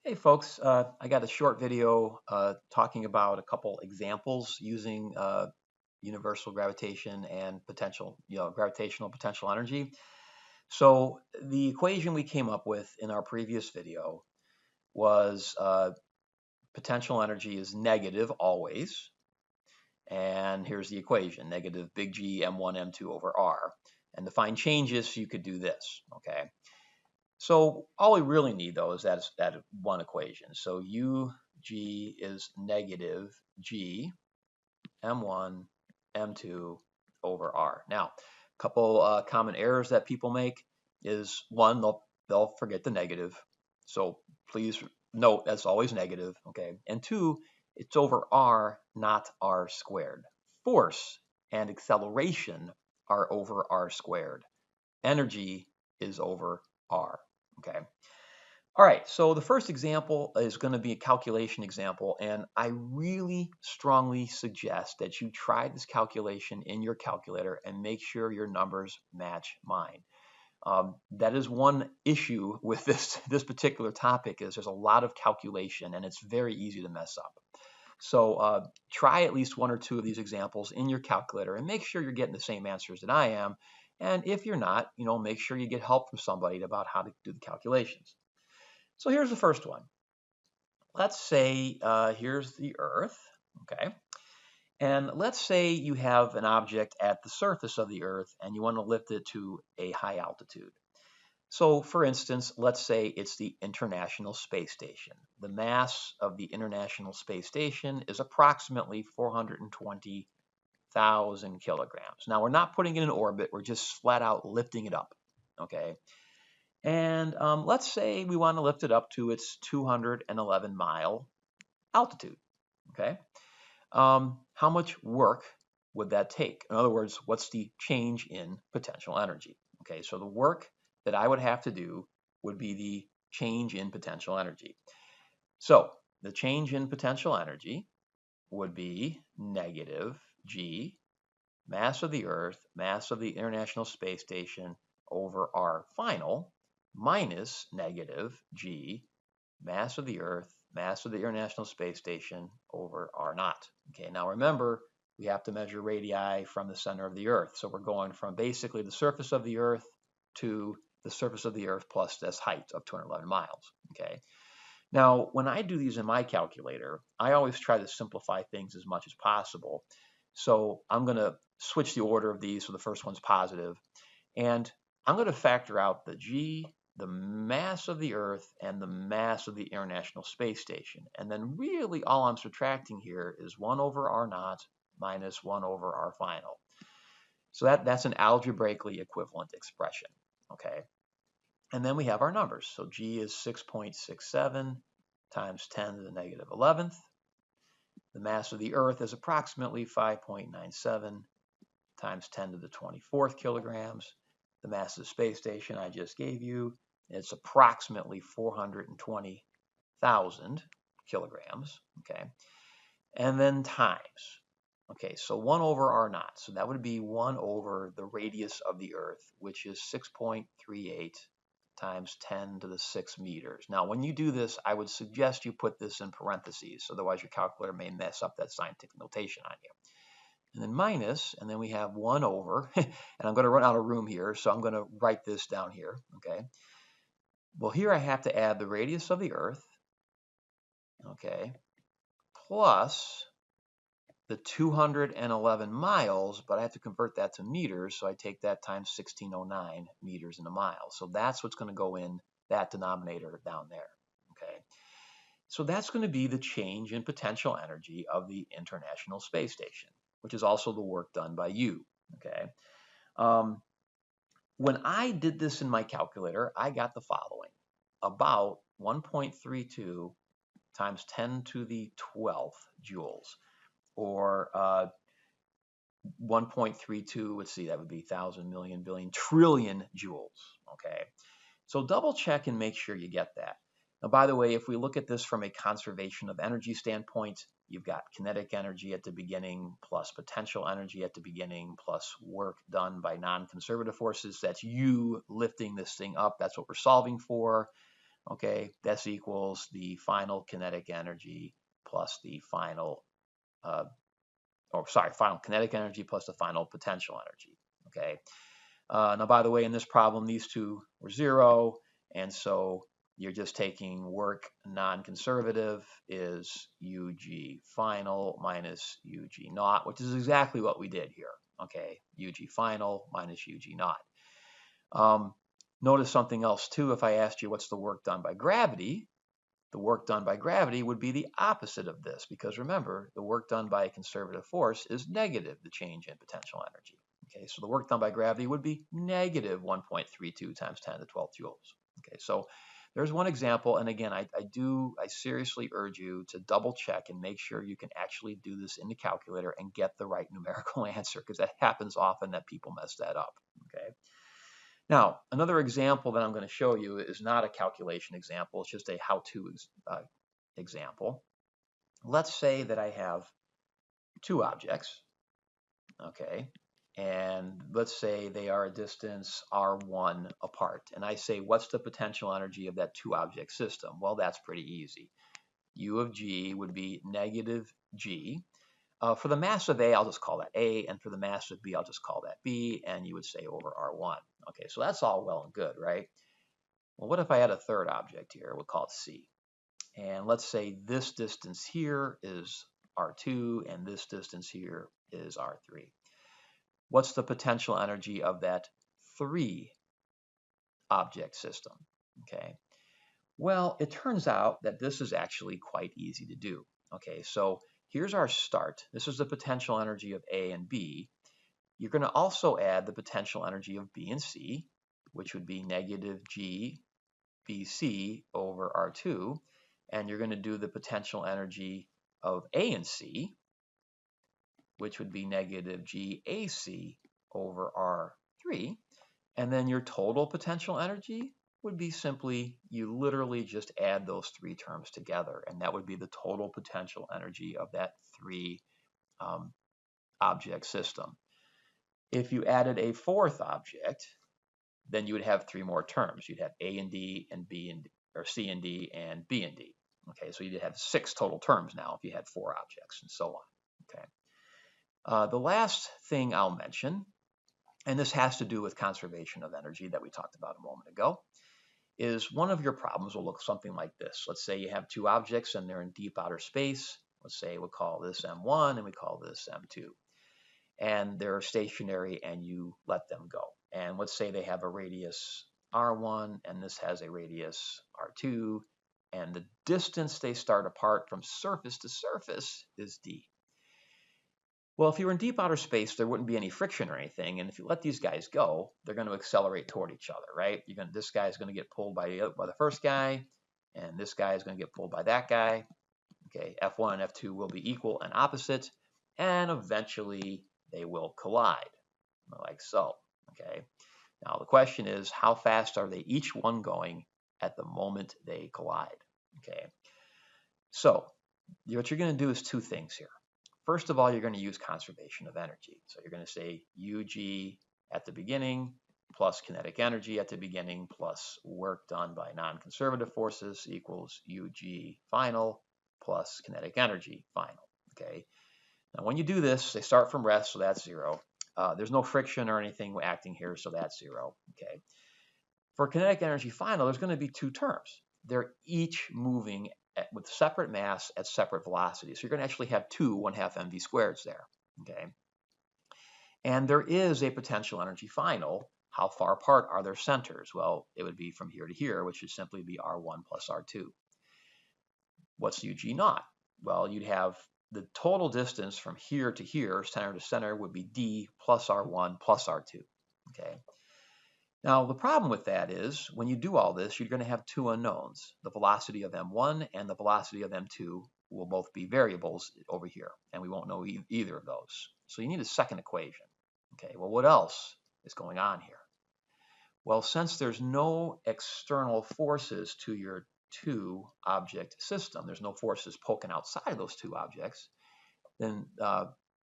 Hey folks, I got a short video talking about a couple examples using universal gravitation and gravitational potential energy. So the equation we came up with in our previous video was potential energy is negative always. And here's the equation, negative big G m1 m2 over r. And to find changes, you could do this, okay? So all we really need though is that one equation. So UG is negative G M1 M2 over R. Now, a couple common errors that people make is one, they'll forget the negative. So please note that's always negative, okay? And two, it's over R, not R squared. Force and acceleration are over R squared. Energy is over R. Okay. All right. So the first example is going to be a calculation example. And I really strongly suggest that you try this calculation in your calculator and make sure your numbers match mine. That is one issue with this particular topic is there's a lot of calculation and it's very easy to mess up. So try at least one or two of these examples in your calculator and make sure you're getting the same answers that I am. And if you're not, make sure you get help from somebody about how to do the calculations. So here's the first one. Let's say here's the Earth, okay? And let's say you have an object at the surface of the Earth and you want to lift it to a high altitude. So for instance, let's say it's the International Space Station. The mass of the International Space Station is approximately 420,000 kilograms. Now we're not putting it in orbit, we're just flat out lifting it up, okay? And let's say we want to lift it up to its 211-mile altitude, okay? How much work would that take? In other words, what's the change in potential energy? Okay, so the work that I would have to do would be the change in potential energy. So the change in potential energy would be negative G, mass of the Earth, mass of the International Space Station over our final, minus negative G, mass of the Earth, mass of the International Space Station over R naught. Okay, now remember, we have to measure radii from the center of the Earth. So we're going from basically the surface of the Earth to the surface of the Earth plus this height of 211 miles. Okay. Now, when I do these in my calculator, I always try to simplify things as much as possible. So I'm going to switch the order of these. So the first one's positive. And I'm going to factor out the G, the mass of the Earth, and the mass of the International Space Station. And then really all I'm subtracting here is 1 over R naught minus 1 over R final. So that's an algebraically equivalent expression, okay? And then we have our numbers. So G is 6.67 times 10 to the negative 11th. The mass of the Earth is approximately 5.97 times 10 to the 24th kilograms. The mass of the space station I just gave you, it's approximately 420,000 kilograms, okay? And then times. Okay, so 1 over R naught. So that would be 1 over the radius of the Earth, which is 6.38 times 10 to the 6 meters. Now, when you do this, I would suggest you put this in parentheses, otherwise your calculator may mess up that scientific notation on you. And then minus, and then we have 1 over, and I'm going to run out of room here, so I'm going to write this down here, okay? Well, here I have to add the radius of the Earth, okay, plus the 211 miles, but I have to convert that to meters, so I take that times 1609 meters in a mile. So that's what's going to go in that denominator down there, okay? So that's going to be the change in potential energy of the International Space Station, which is also the work done by you, okay? When I did this in my calculator, I got the following, about 1.32 times 10 to the 12th joules, or 1.32, let's see, that would be 1,000, million, billion, trillion joules, okay? So double check and make sure you get that. Now, by the way, if we look at this from a conservation of energy standpoint, you've got kinetic energy at the beginning plus potential energy at the beginning plus work done by non-conservative forces. That's you lifting this thing up. That's what we're solving for. Okay, this equals the final kinetic energy plus the final, final kinetic energy plus the final potential energy. Okay. Now, by the way, in this problem, these two were 0, and so you're just taking work non-conservative is UG final minus UG naught, which is exactly what we did here. Okay, UG final minus UG naught. Notice something else too. If I asked you what's the work done by gravity, the work done by gravity would be the opposite of this, because remember, the work done by a conservative force is negative the change in potential energy. Okay, so the work done by gravity would be negative 1.32 times 10 to the 12 joules. Okay, so there's one example, and again, I seriously urge you to double check and make sure you can actually do this in the calculator and get the right numerical answer, because that happens often that people mess that up. Okay. Now, another example that I'm going to show you is not a calculation example. It's just a how-to example. Let's say that I have two objects, okay, and let's say they are a distance r1 apart. And I say, what's the potential energy of that two-object system? Well, that's pretty easy. U of g would be negative g. For the mass of A, I'll just call that A, and for the mass of B, I'll just call that B, and you would say over R1. Okay, so that's all well and good, right? Well, what if I had a third object here? We'll call it C. And let's say this distance here is R2, and this distance here is R3. What's the potential energy of that three-object system? Okay. Well, it turns out that this is actually quite easy to do. Okay, so here's our start. This is the potential energy of A and B. You're going to also add the potential energy of B and C, which would be negative G BC over R2. And you're going to do the potential energy of A and C, which would be negative GAC over R3. And then your total potential energy would be simply, you literally just add those three terms together, and that would be the total potential energy of that three object system. If you added a fourth object, then you would have three more terms. You'd have A and D and B and D, or C and D and B and D. Okay, so you'd have 6 total terms now if you had 4 objects, and so on. Okay. The last thing I'll mention, and this has to do with conservation of energy that we talked about a moment ago, is one of your problems will look something like this. Let's say you have 2 objects and they're in deep outer space. Let's say we'll call this M1 and we call this M2. And they're stationary and you let them go. And let's say they have a radius R1 and this has a radius R2, and the distance they start apart from surface to surface is D. Well, if you were in deep outer space, there wouldn't be any friction or anything, and if you let these guys go, they're going to accelerate toward each other, right? This guy is going to get pulled by the first guy, and this guy is going to get pulled by that guy. Okay, F1 and F2 will be equal and opposite, and eventually they will collide, like so. Okay. Now the question is, how fast are they each one going at the moment they collide? Okay. So what you're going to do is 2 things here. First of all, you're going to use conservation of energy. So you're going to say UG at the beginning plus kinetic energy at the beginning plus work done by non-conservative forces equals UG final plus kinetic energy final. Okay. Now when you do this, they start from rest, so that's 0. There's no friction or anything acting here, so that's 0. Okay. For kinetic energy final, there's going to be 2 terms. They're each moving with separate mass at separate velocities. So you're going to actually have 2 1/2 mv squareds there. Okay. And there is a potential energy final. How far apart are their centers? Well, it would be from here to here, which would simply be R1 plus R2. What's UG naught? Well, you'd have the total distance from here to here, center to center, would be D plus R1 plus R2. Okay. Now, the problem with that is when you do all this, you're going to have 2 unknowns. The velocity of M1 and the velocity of M2 will both be variables over here, and we won't know either of those. So you need a second equation. Okay, well, what else is going on here? Well, since there's no external forces to your 2-object system, there's no forces poking outside of those 2 objects, then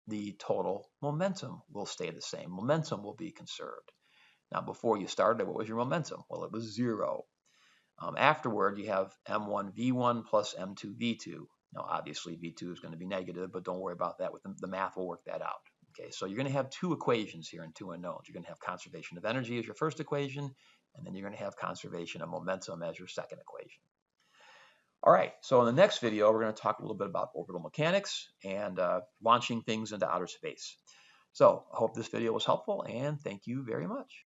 the total momentum will stay the same. Momentum will be conserved. Now, before you started, what was your momentum? Well, it was 0. Afterward, you have m1v1 plus m2v2. Now, obviously, v2 is going to be negative, but don't worry about that. With the math, will work that out. Okay, so you're going to have two equations here and two unknowns. You're going to have conservation of energy as your first equation, and then you're going to have conservation of momentum as your second equation. All right, so in the next video, we're going to talk a little bit about orbital mechanics and launching things into outer space. So I hope this video was helpful, and thank you very much.